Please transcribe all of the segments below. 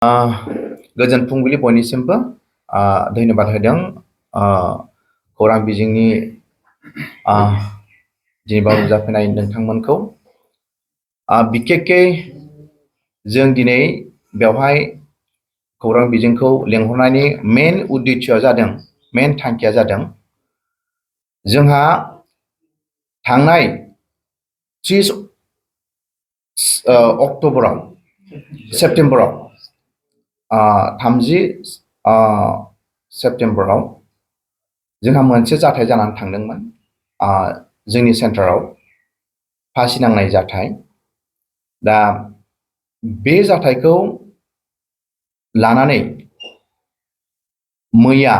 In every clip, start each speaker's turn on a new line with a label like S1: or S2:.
S1: गोजोन फुंबिलि बयनिसिमबो धन्यबाद होदों खौरां बिजोंनि दिनै नुजाफैनाय नोंथांमोनखौ बिखेखै जों दिनै बेवहाय खौरां बिजोंखौ लेंहरनायनि मेन उद्देश्यआ जादों मेन थांखिया जादों जोंहा थांनाय 30 अक्ट'बराव सेप्तेम्बराव 30 सेप्तेम्बराव जोंहा मोनसे जाथाय जानानै थांदोंमोन जोंनि सेन्टाराव फासि नांनाय जाथाय दा बे जाथायखौ लानानै मैया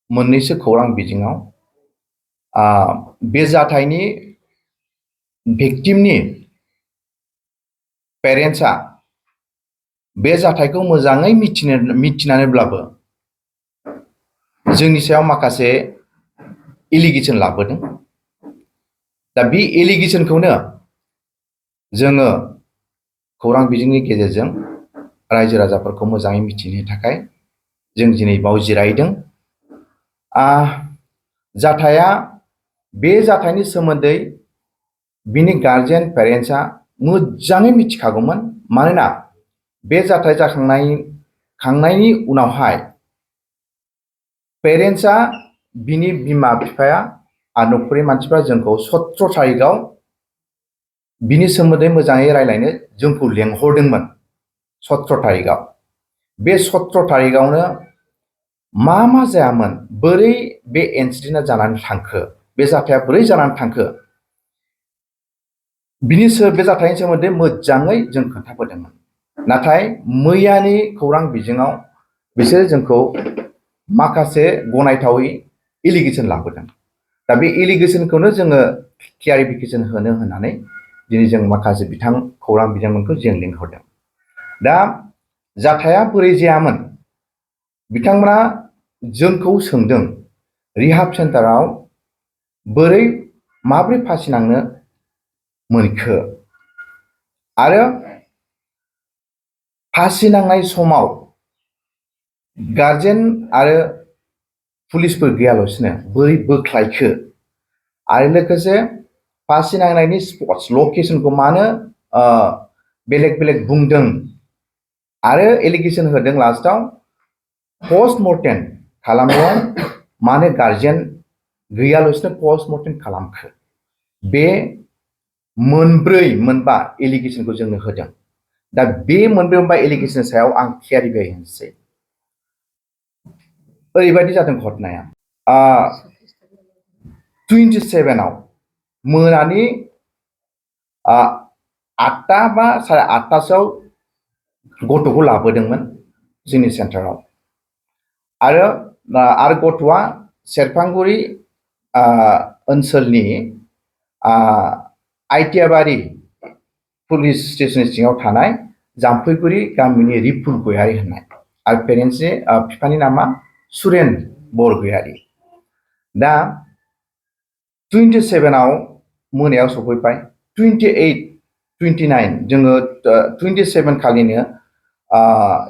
S1: मोननैसो खौरां बिजोङाव बे जाथायनि भिक्टिमनि पेरेन्ट्सआ बे जाथायखौ मोजाङै मिथिनानैब्लाबो जोंनि सायाव माखासे एलिगेसन लाबोदों दा बे एलिगेसनखौनो जोङो खौरां बिजोंनि गेजेरजों रायजो राजाफोरखौ मोजाङै मिथिनो थाखाय जों दिनै बाव जिरायदों जाथाया बे जाथायनि सोमोन्दै बिनि गार्जियान पेरेन्ट्सआ मोजाङै मिथिखागौमोन मानोना बे जाथाय जाखांनायनि उनावहाय पेरेन्ट्सआ बिनि बिमा बिफाया आरो न'खरनि मानसिफ्रा जोंखौ 17 थारिखआव बिनि सोमोन्दै मोजाङै रायज्लायनो जोंखौ लेंहरदोंमोन 17 थारिखआव बे 17 थारिखआवनो मा जायामोन बोरै बे इन्सिडेन्टआ जानानै थांखो बे जाथाया बोरै जानानै थांखो बे जाथायनि सोमोन्दै मोजाङै जों खोन्थाबोदोंमोन नाथाय मैयानि खौरां बिजोङाव बिसोरो जोंखौ माखासे गनायथावै एलिगेसन लाबोदों दा बे एलिगेसनखौनो जोङो क्लियारिफिकेसन होननानै दिनै जों माखासे खौरां बिजोंमोनखौ जों लिंहरदों दा जाथाया बोरै जायामोन बिथांमोना जोंखौ सोंदों रिहाब सेन्टाराव माबोरै फासि नांनो मोनखो आरो फासि नांनाय समाव गार्जेन आरो पुलिसफोर गैयालासिनो बोरै बोख्लायखो आरो लोगोसे फासि नांनायनि स्पट्स लकेसनखौ मानो बेलेग बेलेग बुंदों आरो एलिगेसन होदों लास्टआव पस्टमर्टेम खालामनायाव मानो गार्जियान गैयालासिनो पस्टमर्टेम खालामखो बे मोनबा एलिगेसनखौ जोंनो होदों दा बे मोनबा एलिगेसननि सायाव आं क्लियारिफाइ होनोसै ओरैबायदि जादों घटनाया 27आव मोनानि 8टा बा 8:30सोआव गथ'खौ लाबोदोंमोन जोंनि सेन्टाराव आरो गथ'आ सेरफांगुरि ओनसोलनि आइटियाबारि पुलिस स्टेशननि सिङाव थानाय जाम्फैगुरि गामिनि रिपुल गयारि होननाय आरो पेरेन्ट्सनि बिफानि नामा सुरेन बरगयारि दा 27आव मोनायाव सफैबाय 28, 29 जोङो 27 खालिनो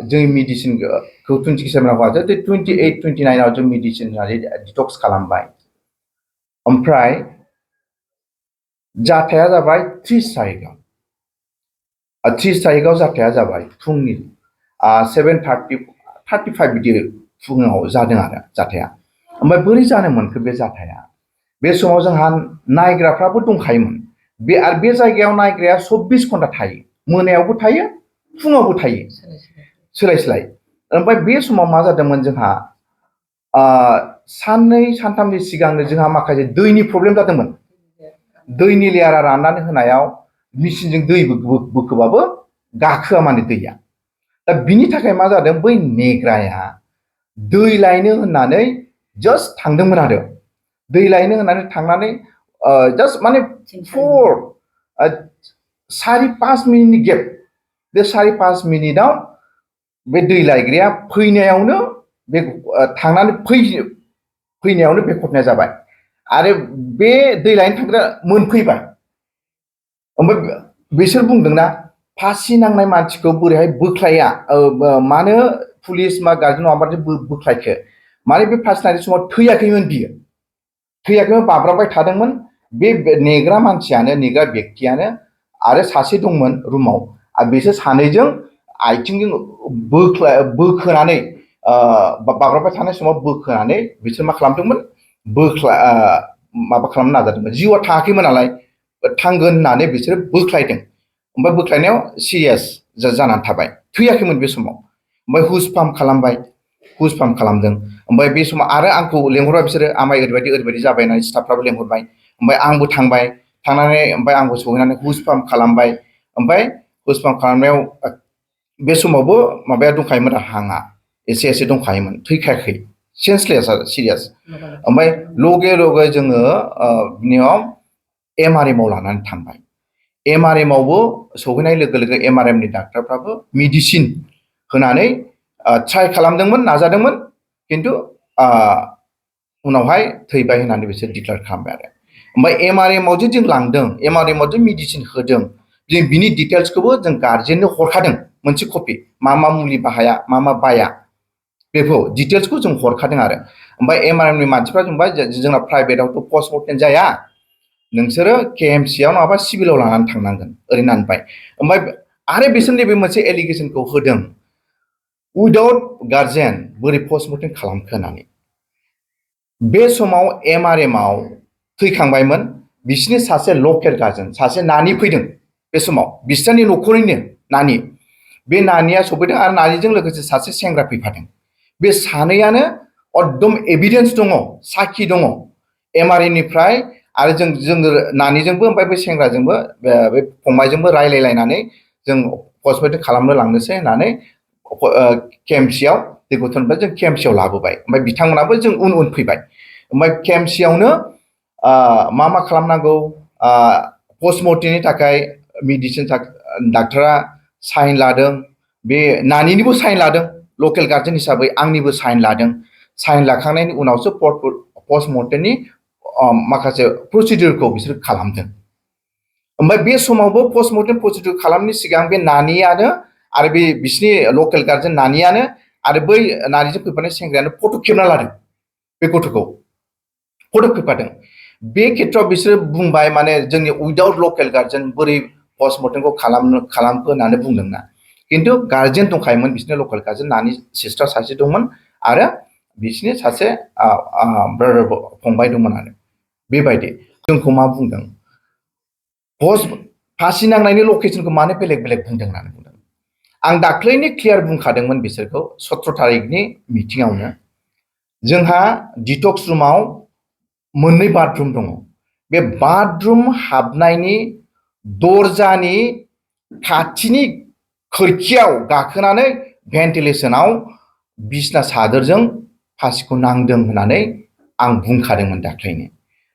S1: जोंनि मेडिसिनखौ 27आव हगारदो 28, 29आव जों मेडिसिन होनानै डिटक्स खालामबाय ओमफ्राय जाथाया जाबाय 30 थारिखआव जाथाया जाबाय फुंनि 7:35 बिदि फुङाव जादों आरो जाथाया ओमफ्राय बोरै जानो मोनखो बे जाथाया बे समाव जोंहा नायग्राफ्राबो दंखायोमोन आरो बे जायगायाव नायग्राया 24 घन्टा थायो मोनायावबो थायो फुङावबो थायो सोलाय ओमफ्राय बे समाव मा जादोंमोन जोंहा साननै सानथामनि सिगांनो जोंहा माखासे दैनि प्रब्लेम जादोंमोन दैनि लेयारा राननानै होनायाव मेचिनजों दै बोखोबाबो गाखोआ माने दैया दा बिनि थाखाय मा जादों बै नेग्राया दै लायनो होननानै जास्ट थांदोंमोन आरो दै लायनो होननानै थांनानै जास्ट माने 4-5 मिनिटनि गेप बे 4-5 मिनिटआव बे दै लायग्राया फैनायावनो बे थांनानै फैनायावनो बे घटनाया जाबाय आरो बे दै लायनो थांग्रा मोनफैबाय ओमफ्राय बिसोर बुंदोंना फासि नांनाय मानसिखौ बोरैहाय बोख्लाया मानो पुलिस मा गार्जेन नङाबाथाय बोख्लायखो माने बे फासि नांनाय समाव थैयाखैमोन बियो थैयाखैमोन बाब्राबबाय थादोंमोन बे नेग्रा मानसियानो नेग्रा बेक्तियानो आरो सासे दंमोन रुमाव आरो बिसोर सानैजों आथिंजों बोखोनानै बाब्राबबाय थानाय समाव बोखोनानै बिसोर मा खालामदोंमोन माबा खालामनो नाजादोंमोन जिउआ थाङाखैमोन नालाय थांगोन होननानै बिसोरो बोख्लायदों ओमफ्राय बोख्लायनायाव सिरियास जानानै थाबाय थैयाखैमोन बे समाव ओमफ्राय हुस फार्म खालामदों ओमफ्राय बे समाव आरो आंखौ लेंहरबाय बिसोरो आमाय ओरैबायदि जाबाय होननानै स्टाफफ्राबो लेंहरबाय ओमफ्राय आंबो थांबाय थांनानै ओमफ्राय आंबो सहैनानै हुस फार्म खालामबाय ओमफ्राय हुस फार्म खालामनायाव बे समावबो माबाया दंखायोमोन हांआ एसे दंखायोमोन थैखायाखै सेन्सलेस आरो सिरियास ओमफ्राय लगे लगे जोङो बिनियाव एमआरएमआव लानानै थांबाय एमआरएमआवबो सहैनाय लोगो लोगो एमआरएमनि डाक्टारफ्राबो मेडिसिन होनानै ट्राइ खालामदोंमोन नाजादोंमोन खिन्थु उनावहाय थैबाय होननानै बिसोर डिक्लेयार खालामबाय आरो ओमफ्राय एमआरएमआव जे जों लांदों एमआरएमआव जे मेडिसिन होदों जों बिनि डिटेल्सखौबो जों गार्जेननो हरखादों मोनसे कपि मा मुलि बाहाया मा बाया बेखौ डिटेल्सखौ जों हरखादों आरो ओमफ्राय एमआरएमनि मानसिफ्रा बुंबाय जोंना प्राइभेटआवथ' पस्टमर्टेम जाया नोंसोरो केएमसिआव नङाबा सिभिलाव लानानै थांनांगोन ओरैनो होनबाय ओमफ्राय आरो बिसोर नैबे मोनसे एलिगेसनखौ होदों उइदाउट गार्जेन बोरै पस्टमर्टेम खालामखो होननानै बे समाव एमआरएमआव थैखांबायमोन बिसोरनि सासे लकेल गार्जेन सासे नानि फैदों बे समाव बिसोरनि न'खरैनो नानि बे नानिया सफैदों आरो नानिजों लोगोसे सासे सेंग्रा फैफादों बे सानैयानो एकदम एभिडेन्स दङ साखि दङ एमआरएमनिफ्राय आरो जों नानिजोंबो ओमफ्राय बे सेंग्राजोंबो बे फंबायजोंबो रायलायलायनानै जों पस्टमर्टेम खालामनो लांनोसै होननानै केएमसिआव दै गथ'निफ्राय जों केएमसिआव लाबोबाय ओमफ्राय बिथांमोनाबो जों उन फैबाय ओमफ्राय केएमसिआवनो मा खालामनांगौ पस्टमर्टेमनि थाखाय मेडिसिन डाक्टरा साइन लादों बे नानिनिबो साइन लादों लकेल गार्जेन हिसाबै आंनिबो साइन लादों साइन लाखांनायनि उनावसो पस्टमर्टेमनि माखासे प्रसिडिउरखौ बिसोर खालामदों ओमफ्राय बे समावबो पस्टमर्टेम प्रसिडिउर खालामनायनि सिगां बे नानियानो आरो बे बिसिनि लकेल गार्जेन नानियानो आरो बै नानिजों फैफानाय सेंग्रायानो फट' खेबना लादों बे गथ'खौ फट' खेबफादों बे खेथ्रआव बिसोर बुंबाय माने जोंनि उइदाउट लकेल गार्जेन बोरै पस्टमर्टेमखौ खालामखो होननानै बुंदोंना खिन्थु गार्जेन दंखायोमोन बिसोरनि लकेल गार्जेन नानि सिस्टार सासे दंमोन आरो बिसोरनि सासे ब्रादार फंबाय दंमोन आरो बेबायदि जोंखौ मा बुंदों फासि नांनायनि लकेसनखौ मानो बेलेग बेलेग बुंदों होननानै बुंदों आं दाख्लैनो क्लियार बुंखादोंमोन बिसोरखौ 17 तारिखनि मिटिंआवनो जोंहा डिटक्स रुमाव मोननै बाथरुम दङ बे बाथरुम हाबनायनि दरजानि खाथिनि खोरखियाव गाखोनानै भेन्टिलेसनाव बिसना सादोरजों फासिखौ नांदों होननानै आं बुंखादोंमोन दाख्लैनो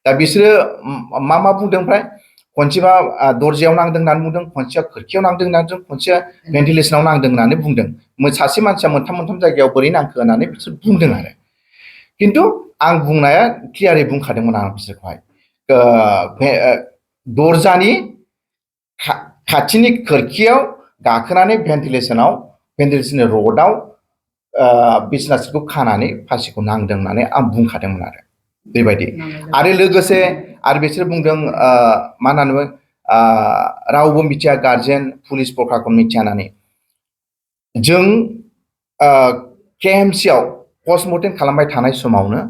S1: दा बिसोरो मा बुंदों ओमफ्राय खनसेबा दरजायाव नांदों होननानै बुंदों खनसेया खोरखियाव नांदों होननानै बुंदों खनसेया भेन्टिलेसनाव नांदों होननानै बुंदों सासे मानसिया मोनथाम जायगायाव बोरै नांखो होननानै बिसोर बुंदों आरो खिन्थु आं बुंनाया क्लियारै बुंखादोंमोन आं बिसोरखौहाय दरजानि खाथिनि खोरखियाव गाखोनानै भेन्टिलेसननि रडआव बिसना सिटखौ खानानै फासिखौ नांदों होननानै आं बुंखादोंमोन आरो बेबायदि आरो लोगोसे आरो बिसोर बुंदों मा होननानै रावबो मिथिया गार्जेन पुलिस प्रखाखन मिथिया होननानै जों केएमसिआव पस्टमर्टेम खालामबाय थानाय समावनो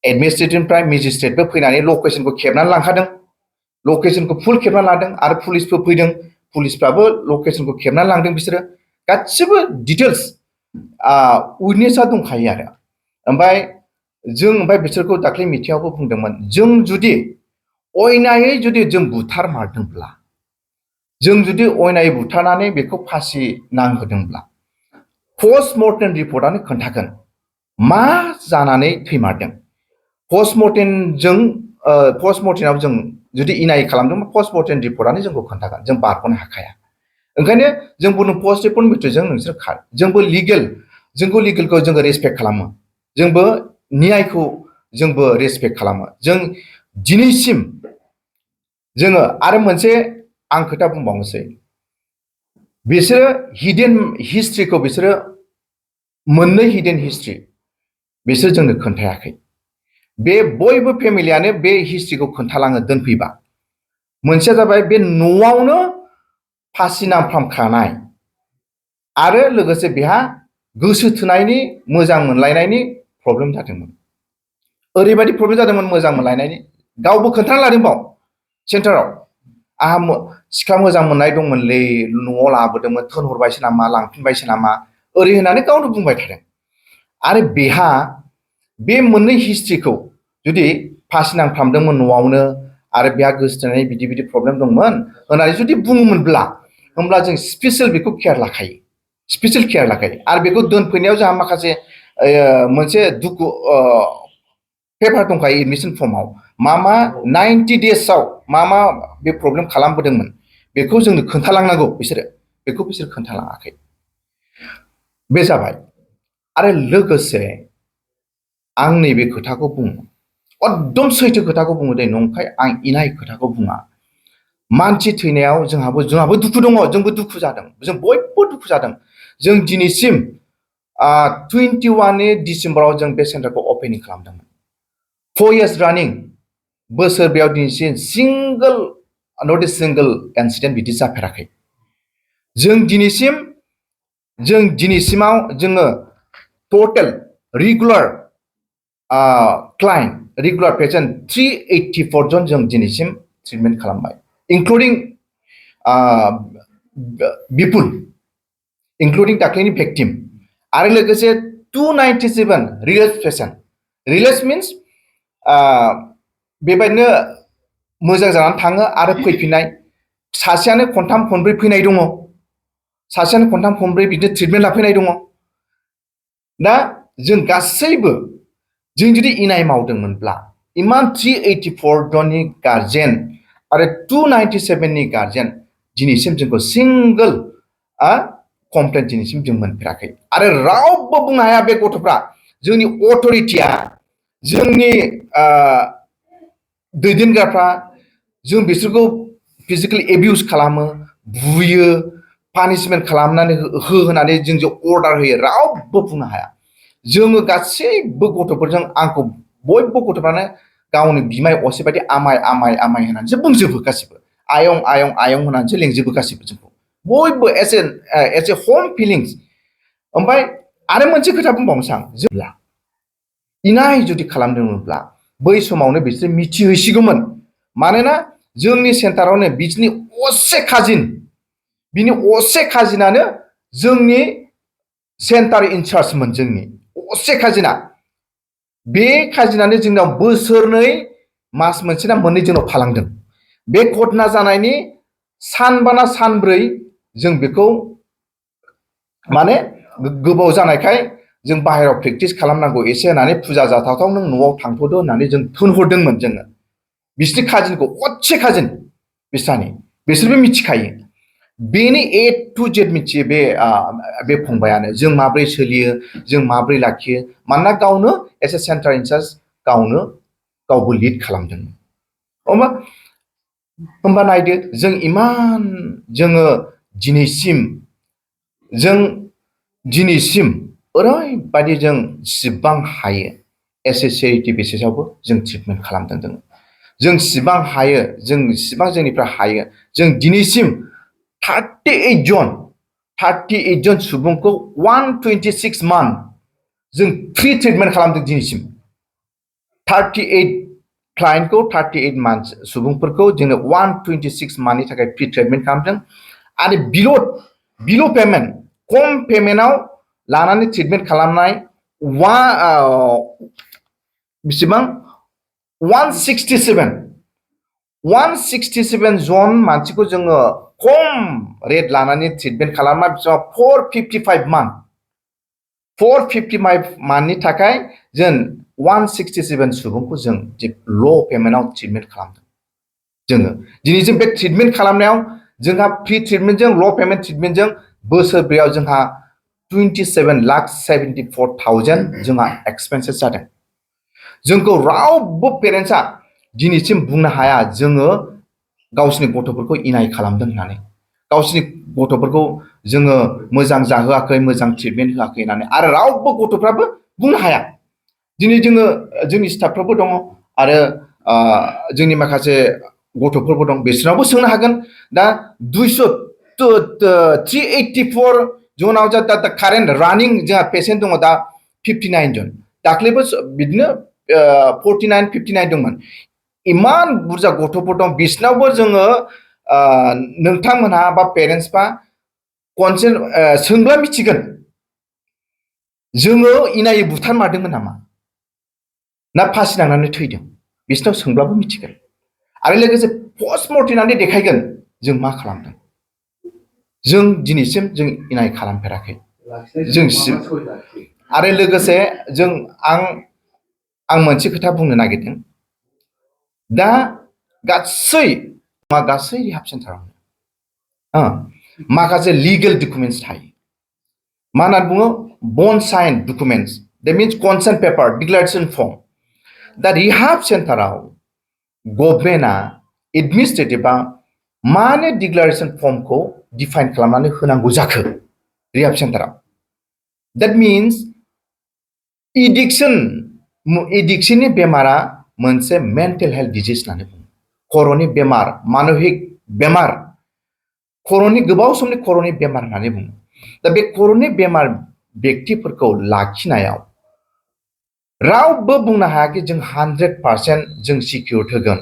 S1: एडमिनिस्ट्रेटिभनिफ्राय मेजिस्ट्रेटबो फैनानै लकेसनखौ खेबनानै लांखादों लकेसनखौ फुल खेबनानै लादों आरो पुलिसबो फैदों पुलिसफ्राबो लकेसनखौ खेबनानै लांदों बिसोरो गासिबो डिटेल्स उइटनेसा दंखायो आरो ओमफ्राय बिसोरखौ दाख्लै मिटिङावबो बुंदोंमोन जों जुदि अयनायै जुदि जों बुथारमारदोंब्ला जों जुदि अयनायै बुथारनानै बेखौ फासि नांहोदोंब्ला पस्टमर्टेम रिपर्टआनो खोन्थागोन मा जानानै थैमारदों पस्टमर्टेमाव जों जुदि इनाय खालामदोंबा पस्टमर्टेम रिपर्टआनो जोंखौ खोन्थागोन जों बारग'नो हाखाया ओंखायनो जों बुंदों पस्ट रिपर्ट मिथ्रजों नोंसोर खार जोंबो लिगेलखौ जोङो रेसपेक्ट खालामो जोंबो न्यायखौ जोंबो रेसपेक्ट खालामो जों दिनैसिम जोङो आरो मोनसे आं खोथा बुंबावनोसै बिसोरो हिडन हिस्ट्रिखौ बिसोरो मोननै हिडन हिस्ट्रि बिसोर जोंनो खोन्थायाखै। बे बयबो फेमिलियानो बे हिस्ट्रिखौ खोन्थालाङो दोनफैबा। मोनसेया जाबाय बे न'आवनो फासि नांफ्रामखानाय आरो लोगोसे बेहा गोसो थोनायनि मोजां मोनलायनायनि प्रब्लेम जादोंमोन। ओरैबायदि प्रब्लेम जादोंमोन मोजां मोनलायनायनि, गावबो खोन्थाना लादों बाव सेन्टाराव। आंहा सिख्ला मोजां मोननाय दंमोनलै, न'आव लाबोदोंमोन, थोनहरबायसो नामा, लांफिनबायसो नामा, ओरै होननानै गावनो बुंबाय थादों। आरो बेहा बे मोननै हिस्ट्रिखौ जुदि फासि नांफ्रामदोंमोन न'आवनो आरो बेहा गोसो थोनायनि बिदि बिदि प्रब्लेम दंमोन होननानै जुदि बुङोमोनब्ला, होमब्ला जों स्पेसियेल बेखौ केयार लाखायो, स्पेसियेल केयार लाखायो। आरो बेखौ दोनफैनायाव जोंहा माखासे मोनसे दुखु पेपार दंखायो एडमिसन फर्माव, मा 90 डेजआव मा बे प्रब्लेम खालामबोदोंमोन बेखौ जोंनो खोन्थालांनांगौ। बेखौ बिसोर खोन्थालाङाखै। बे जाबाय। आरो लोगोसे आं नैबे खोथाखौ बुङो, एकदम सैथो खोथाखौ बुङो दे, नंखाय आं इनाय खोथाखौ बुङा। मानसि थैनायाव जोंहाबो दुखु दङ, जोंबो दुखु जादों, जों बयबो दुखु जादों। जों दिनैसिम 21 डिसेम्बराव जों बे सेन्टारखौ अपेनिं खालामदोंमोन। 4 years रानिं, बोसोर बेयाव दिनैसिम नट ए सिंगल इन्सिडेन्ट बिदि जाफेराखै। जों दिनैसिमाव जोङो टटेल रेगुलार क्लाइन्ट, रेगुलार पेसेन्ट 384 जन जों दिनैसिम ट्रिटमेन्ट खालामबाय, इंक्लुडिं इंक्लुडिं दाख्लैनि भिक्टिम, आरो लोगोसे 297 रिलेप्स पेसेन्ट। रिलेप्स मिन्स बेबायदिनो मोजां जानानै थाङो आरो फैफिननाय, सासेयानो खनथाम खनब्रै फैनाय दङ, सासेयानो खनथाम खनब्रै बिदिनो ट्रिटमेन्ट लाफैनाय दङ। दा जों गासैबो जों जुदि इनाय मावदोंमोनब्ला, इमान 384 जननि गार्जेन आरो 297 नि गार्जेन दिनैसिम जोंखौ सिंगल कमप्लेन दिनैसिम जों मोनफेराखै। आरो रावबो बुंनो हाया बे गथ'फ्रा, जोंनि अथरिटिया, जोंनि दैदेनग्राफ्रा जों बिसोरखौ फिजिकेलि एबिउस खालामो, बुयो, पानिशमेन्ट खालामनानै होनानै जों अर्डार होयो, रावबो बुंनो हाया। जोङो गासैबो गथ'फोरजों, आंखौ बयबो गथ'फ्रानो गावनि बिमाय असे बायदि आमाय आमाय आमाय होनानैसो बुंजोबो गासिबो, आयं आयं आयं होनानैसो लेंजोबो गासिबो जोंखौ, बयबो एज ए होम फिलिंस। ओमफ्राय आरो मोनसे खोथा बुंबावनोसै आं, जेब्ला इनाय जुदि खालामदोंमोनब्ला बै समावनो बिसोर मिथिहैसिगौमोन। मानोना जोंनि सेन्टारावनो बिसोरनि बिनि असे खाजिनानो जोंनि सेन्टार इनचार्जमोन, जोंनि असे खाजिना। बे खाजिनानो जोंनाव बोसोरनै मास मोनसे ना मोननै जोंनाव थालांदों। बे घटना जानायनि सानबा ना सानब्रै जों बेखौ माने गोबाव जानायखाय जों बाहेरायाव प्रेक्टिस खालामनांगौ एसे होननानै, फुजा जाथावथाव नों न'आव थांथ'दो होननानै जों थोनहरदोंमोन। जोङो बिसोरनि खाजिनखौ असे खाजिन बिसोरबो मिथिखायो। बेनि A to Z मिथियो बे फंबायानो, जों माब्रै सोलियो, जों माब्रै लाखियो, मानोना गावनो एज ए सेन्टार इनचार्ज गावबो लिड खालामदोंमोन। होमबा नायदो, जों इमान दिनैसिम ओरैबायदि जों सिबां हायो एस ए चेरिटि बेसिसावबो जों ट्रिटमेन्ट खालामदों। जों सिबां हायो, जों सिबां जोंनिफ्राय हायो, जों दिनैसिम 38 जन सुबुंखौ 126 मान्थ जों फ्रि ट्रिटमेन्ट खालामदों दिनैसिम। 38 क्लाइन्टखौ, 38 मान्थ सुबुंफोरखौ जोङो 126 मान्थनि थाखाय फ्रि ट्रिटमेन्ट खालामदों। आरो बिल' पेमेन्ट, खम पेमेन्टआव लानानै ट्रिटमेन्ट खालामनाय बेसेबां 167 जन मानसिखौ जोङो खम रेट लानानै ट्रिटमेन्ट खालामनाय, 455 मान्थनि थाखाय जों 167 सुबुंखौ जों ल' पेमेन्टआव ट्रिटमेन्ट खालामदों। जोङो दिनैसिम बे ट्रिटमेन्ट खालामनायाव जोंहा फ्रि ट्रिटमेन्टजों, ल' पेमेन्ट ट्रिटमेन्टजों बोसोरब्रैयाव जोंहा 27,74,000 जोंहा एक्सपेन्सेस जादों। जोंखौ रावबो पेरेन्टसा दिनैसिम बुंनो हाया जोङो गावसिनि गथ'फोरखौ इनाय खालामदों होननानै। गावसिनि गथ'फोरखौ जोङो मोजां जाहोआखै, मोजां ट्रिटमेन्ट होआखै होननानै आरो रावबो गथ'फ्राबो बुंनो हाया। दिनै जोङो जोंनि स्टाफफ्राबो दङ आरो जोंनि माखासे गथ'फोरबो दं, बिसोरनावबो सोंनो हागोन। दा 384 जनाव दा कारेन्ट रानिं जोंहा पेसेन्ट दङ दा 59 जन। दाख्लैबो बिदिनो 49, 59 दंमोन। इमान बुरजा गथ'फोर दं, बिसिनावबो जोङो नोंथांमोनहा बा पेरेन्टसफ्रा खनसे सोंब्ला मिथिगोन जोङो इनायै बुथारमारदोंमोन नामा ना फासि नांनानै थैदों, बिसिनाव सोंब्लाबो मिथिगोन। आरो लोगोसे पस्टमर्टेम होननानै देखायगोन जों मा खालामदों। जों दिनैसिम जों इनाय खालामफेराखै जों आरो लोगोसे आं मोनसे खोथा बुंनो नागिरदों। दा गासै रिहाब सेन्टाराव माखासे लिगेल डकुमेन्टस थायो। मा होननानै बुङो? बन sign documents, that means consent paper, declaration form. दा रिहाब सेन्टाराव गभर्नमेन्टआ एडमिनिस्ट्रेटिभआ मानो डिक्लारेसन फर्मखौ डिफाइन खालामनानै होनांगौ जाखो रिहाब सेन्टाराव? देट मिन्स एडिक्सननि बेमारा मोनसे मेन्टेल हेल्थ डिजिज होननानै बुङो। खर'नि बेमार, मानसिक बेमार, गोबाव समनि खर'नि बेमार होननानै बुङो। दा बे खर'नि बेमार बेक्तिफोरखौ लाखिनायाव रावबो बुंनो हायाखि जों 100% जों सिकिउर होगोन,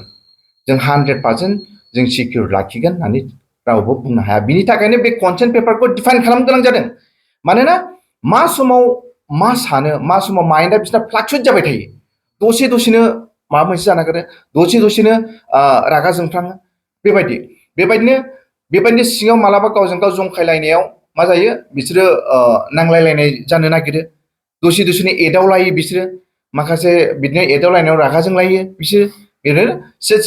S1: जों 100% जों सिकिउर लाखिगोन होननानै रावबो बुंनो हाया। बिनि थाखायनो बे कनसेन्ट पेपारखौ डिफाइन खालामनो गोनां जादों। मानोना मा समाव मा सानो, मा समाव माइन्डआ बिसिना फ्लाक्चुवेट जाबाय थायो। दसेनो माबा मोनसे जानो नागिरो, दसेनो रागा जोंफ्लाङो। बेबायदिनो सिङाव मालाबा गावजों गाव जंखायलायनायाव मा जायो, बिसोरो नांलायलायनाय जानो नागिरो। दसेनो एदावलायो बिसोरो, माखासे बिदिनो एदावलायनायाव रागा जोंलायो बिसोरो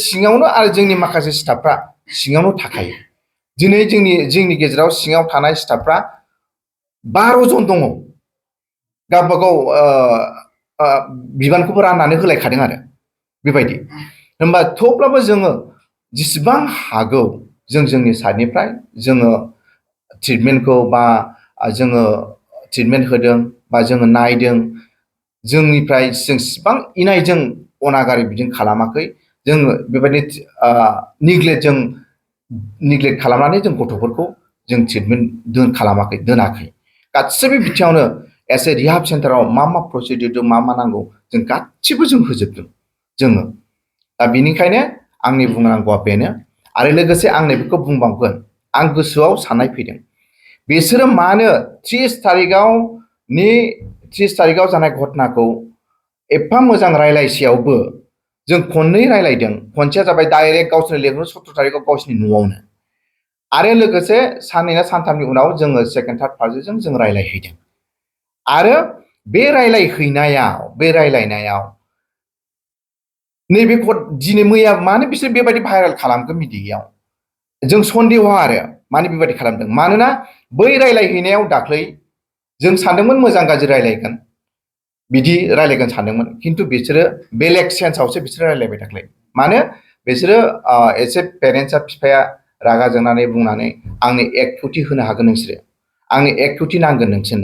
S1: सिङावनो। आरो जोंनि माखासे स्टाफफ्रा सिङावनो थाखायो। दिनै जोंनि गेजेराव सिङाव थानाय स्टाफफ्रा 12 जन दङ। गावबा गाव बिबानखौबो राननानै होलायखादों आरो बेबायदि। होमबा थेवब्लाबो जोङो जेसेबां हागौ जोंनि साइडनिफ्राय जोङो ट्रिटमेन्टखौ बा जोङो ट्रिटमेन्ट होदों बा जोङो नायदों। जोंनिफ्राय जों इसिबां इनायजों अनागारि बिदिनो खालामाखै। जोङो बेबायदि निग्लेक्ट खालामनानै जों गथ'फोरखौ जों ट्रिटमेन्ट दोनाखै। गासैबो बिथिङावनो एस ए रिहाब सेन्टाराव मा प्रसिडिउर दं, मा नांगौ, जों गासिबो जों होजोबदों जोङो। दा बेनिखायनो आंनि बुंनांगौआ बेनो। आरो लोगोसे आं नैबेखौ बुंबावगोन, आं गोसोआव साननाय फैदों, बिसोरो मानो 30 थारिखआव जानाय घटनाखौ एफा मोजां रायलायसेयावबो जों खननै रायलायदों। खनसेया जाबाय डाइरेक्ट गावसोरनो लिंहरो 17 थारिखआव गावसोरनि न'आवनो, आरो लोगोसे साननै ना सानथामनि उनाव जोङो सेकेन्ड थार्ड पार्टिजों जों रायलायहैदों। आरो बे रायलायनायाव नैबे दिनै मैया मानो बिसोर बेबायदि भाइरेल खालामखो मिडियायाव, जों सन्देह आरो मानो बेबायदि खालामदों। मानोना बै रायलायहैनायाव दाख्लै जों सानदोंमोन मोजां गाज्रि रायलायगोन, बिदि रायलायगोन सानदोंमोन, खिन्थु बिसोरो बेलेग सेन्सआवसो बिसोरो रायलायबाय दाख्लै। मानो बिसोरो एसे पेरेन्टसा, बिफाया रागा जोंनानै बुंनानै आंनो 1 कौटि होनो हागोन नोंसोरो, आंनो 1 कौटि नांगोन नोंसोर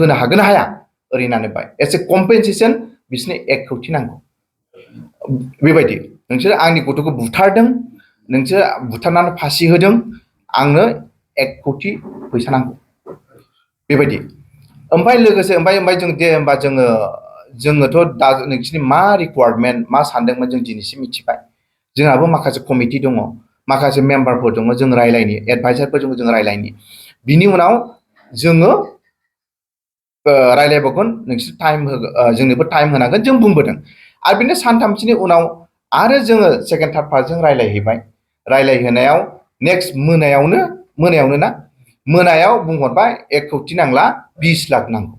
S1: होनो हागोन ना हाया ओरै होननानै बाय एस ए कम्पेनसेसन बिसोरनो 1 कौटि नांगौ। बेबायदि नोंसोर आंनि गथ'खौ बुथारदों, नोंसोर बुथारनानै फासि होदों, आंनो 1 कौटि फैसा नांगौ बेबायदि। ओमफ्राय लोगोसे जों दे होमबा जोङोथ' दा नोंसोरनि मा रिक्वायरमेन्ट मा सानदोंमोन जों दिनैसिम मिथिबाय। जोंहाबो माखासे कमिटि दङ, माखासे मेम्बारफोर दङ, जों रायलायनि एडभाइजारफोरजों जों रायलायनि। बिनि उनाव जोङो रायलायबावगोन, नोंसोर जोंनोबो टाइम होनांगोन जों बुंबोदों। आरो बिदिनो सानथामसोनि उनाव आरो जोङो सेकेन्ड थार्ड पार्टिजों रायलायहैबाय। रायलायहैनायाव नेक्स्ट मोनायाव बुंहरबाय 1 कौटि नांला, 20 लाख नांगौ,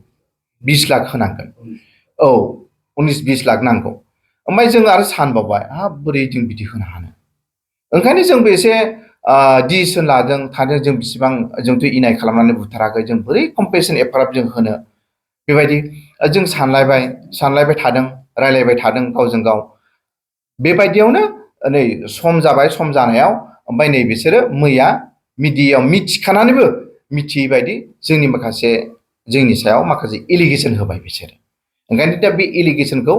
S1: 20 लाख होनांगोन। औ 19-20 लाख नांगौ। ओमफ्राय जों आरो सानबावबाय, बोरै जों बिदि होनो हानो। ओंखायनो जोंबो एसे डिसिसन लादों थादों, जों बिसिबां जोंथ' इनाय खालामनानै बुथाराखै, जों बोरै कम्पेन्सेसन एफाराब जों होनो, बेबायदि जों सानलायबाय थादों, रायलायबाय थादों गावजों गाव। बेबायदियावनो नै सम जाबाय, सम जानायाव ओमफ्राय नै बिसोरो मैया मिडियायाव मिथिखानानैबो मिथियै बायदि जोंनि सायाव माखासे एलिगेसन होबाय बिसोरो। ओंखायनो दा बे एलिगेसनखौ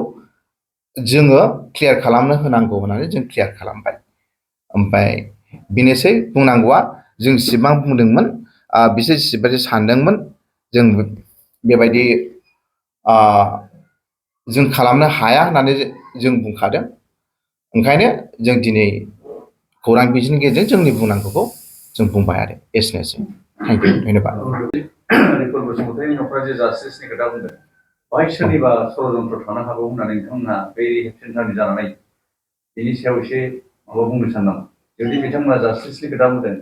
S1: जोङो क्लियार खालामनो होनांगौ होननानै जों क्लियार खालामबाय। ओमफ्राय बेनोसै बुंनांगौआ। जों सिबां बुंदोंमोन, बिसोर जिबायदि सानदोंमोन, जों बेबायदि जों खालामनो हाया होननानै जों बुंखादों। ओंखायनो जों दिनै खौरां बिजोंनि गेजेरजों जोंनि बुंनांगौखौ जों बुंबाय आरो एसेनोसै। थेंक इउ, धन्यबाद।
S2: रिफर्म बसुमतारिनि न'खरा जे जास्टिसनि खोथा बुंदों, बाहाय सोरनिबा षड़यन्त्र थानो हागौ होननानै नोंथांमोनहा बे सेन्टारनि जानानै बेनि सायाव एसे माबा बुंनो सानो नामा? जुदि बिथांमोना जास्टिसनि खोथा बुंदों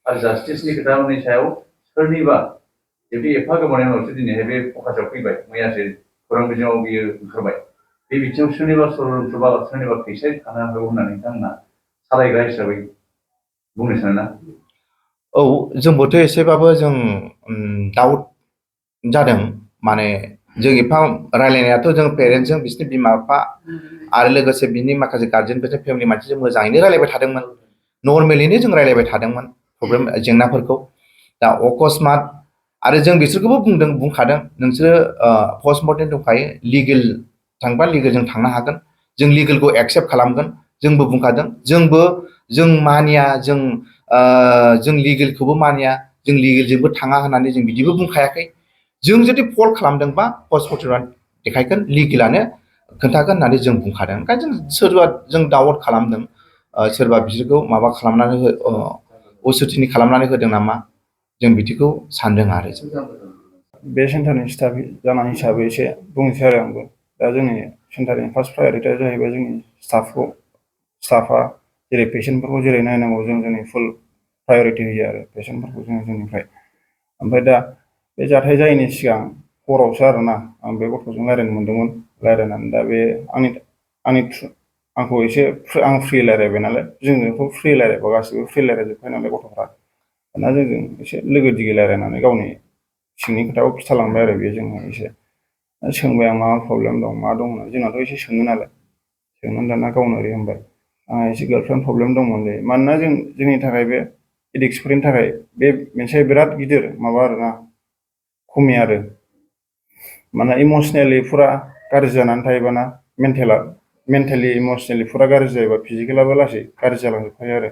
S2: आरो जास्टिसनि खोथानि सायाव सोरनिबा जुदि एफा गोबावनि उनावसो दिनैहाय बे फकासाव फैबाय, मैयासो खौरां बिजोङाव बियो ओंखारबाय, बे बिथिङाव सोरनिबा षड़यन्त्र बा सोरनिबा खैसाय थानो हागौ होननानै नोंथांमोना सालायग्रा हिसाबै बुंनो सानो ना?
S1: औ, जोंबोथ' एसेबाबो जों डाउट जादों। माने जों एफा रायलायनायाथ' जों पेरेन्टसजों, बिसोरनि बिमा बिफा आरो लोगोसे बिनि माखासे गार्जेनफोरजों, फेमिलि मानसिजों मोजाङैनो रायलायबाय थादोंमोन। नर्मेलिनो जों रायलायबाय थादोंमोन प्रब्लेम जेंनाफोरखौ। दा अकस्मात आरो जों बिसोरखौबो बुंखादों, नोंसोरो पस्टमर्टेम दंखायो, लिगेल थांबा लिगेलजों थांनो हागोन, जों लिगेलखौ एक्सेप्ट खालामगोन। जोंबो बुंखादों, जों मानिया, जों लिगेलखौबो मानिया, जों लिगेलजोंबो थाङा होननानै जों बिदिबो बुंखायाखै। जों जुदि फल्ट खालामदोंबा पस्टमर्टेमा देखायगोन, लिगेलानो खोन्थागोन होननानै जों बुंखादों। ओंखायनो सोरबा जों डाउट खालामदों, सोरबा बिसोरखौ माबा खालामनानै उसुथिनि खालामनानै होदों नामा, जों बिदिखौ सानदों आरो जों।
S3: बे सेन्टारनि स्टाफ जानाय हिसाबै एसे बुंनोसै आरो आंबो। दा जोंनि सेन्टारनि फार्स्ट प्रायरिटिया जाहैबाय जोंनि स्टाफा जेरै पेसेन्टफोरखौ जेरै नायनांगौ, जों जोंनि फुल प्रायरिटि होयो आरो पेसेन्टफोरखौ जोंनिफ्राय। ओमफ्राय दा बे जाथाय जायैनि सिगां हरावसो आरोना आं बे गथ'जों रायलायनो मोन्दोंमोन। रायलायनानै दा बे आंखौ एसे आं फ्रि रायलायबाय नालाय, जोंजोंथ' फ्रि रायलायबा गासिबो फ्रि रायलायजोबखायो नालाय गथ'फ्रा। दाना जोंजों एसे लोगो दिगि रायलायनानै गावनि सिंनि खोथाखौ खिथालांबाय आरो बे जोंहा एसे। सोंबाय आं मा प्रब्लेम दं, मा दं होननानै। जोंनाथ' एसे सोङो नालाय, सोंनानै दाना गावनो ओरै होनबाय, आंहा एसे गार्लफ्रेन्ड प्रब्लेम दंमोनलै। मानोना जोंनि थाखाय बे एडिक्सफोरनि थाखाय बे मोनसे बिराद गिदिर माबा आरोना, खमि आरो। माने इमसनेलि फुरा गाज्रि जानानै थायोबाना, मेन्टेलि इमसनेलि फुरा गाज्रि जायोबा फिजिकेलाबो लासै गाज्रि जालांजोबखायो आरो।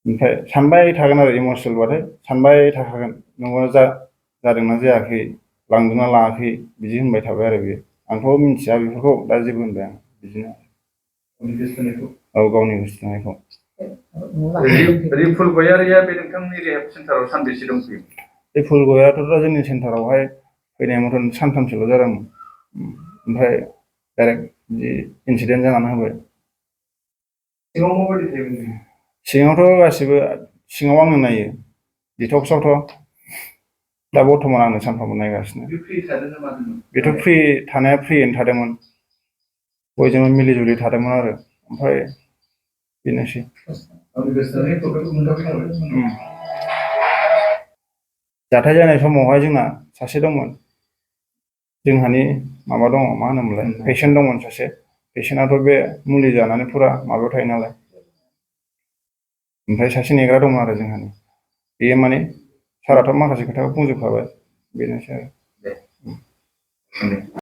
S3: ओमफ्राय सानबाय थागोन आरो इमसनेलबाथाय सानबाय थाखागोन, नंगौना जादोंना जायाखै, लांदोंना लाङाखै, बिदि होनबाय थाबाय आरो बेयो। आंथ' मिथिया बेफोरखौ, दा जेबो होनबाय आं बिदिनो। औ, गावनि गोसोथोनायखौ।
S2: रिफुल गयारिया बे नोंथांनि रिहेब सेन्टाराव सानबेसे दंफैयो?
S3: रिफुल गयारियाथ' दा जोंनि सेन्टारावहाय फैनाय मथन सानथामसोल' जादों। ओमफ्राय डाइरेक्ट बिदि इन्सिडेन्ट जानानै होबाय।
S2: सिङाव माबायदि थायोमोन?
S3: सिङावथ' गासिबो, सिङाव आंनो नायो। डिटक्सआवथ' दा बर्थमान आंनो सानफ्रामबो नायगासिनो। बेथ' फ्रि थानाया फ्रियैनो थादोंमोन, बयजोंबो मिलि जुलि थादोंमोन आरो। ओमफ्राय बेनोसै। जाथाय जानाय समावहाय जोंना सासे दंमोन, जोंहानि माबा दङ, मा होनोमोनलाय, पेसेन्ट दंमोन सासे। पेसेन्टआथ' बे मुलि जानानै फुरा माबायाव थायो नालाय। ओमफ्राय सासे नेग्रा दङ आरो जोंहानि। बेयो माने साराथ' माखासे खोथाखौ बुंजोबखाबाय, बेनोसै आरो।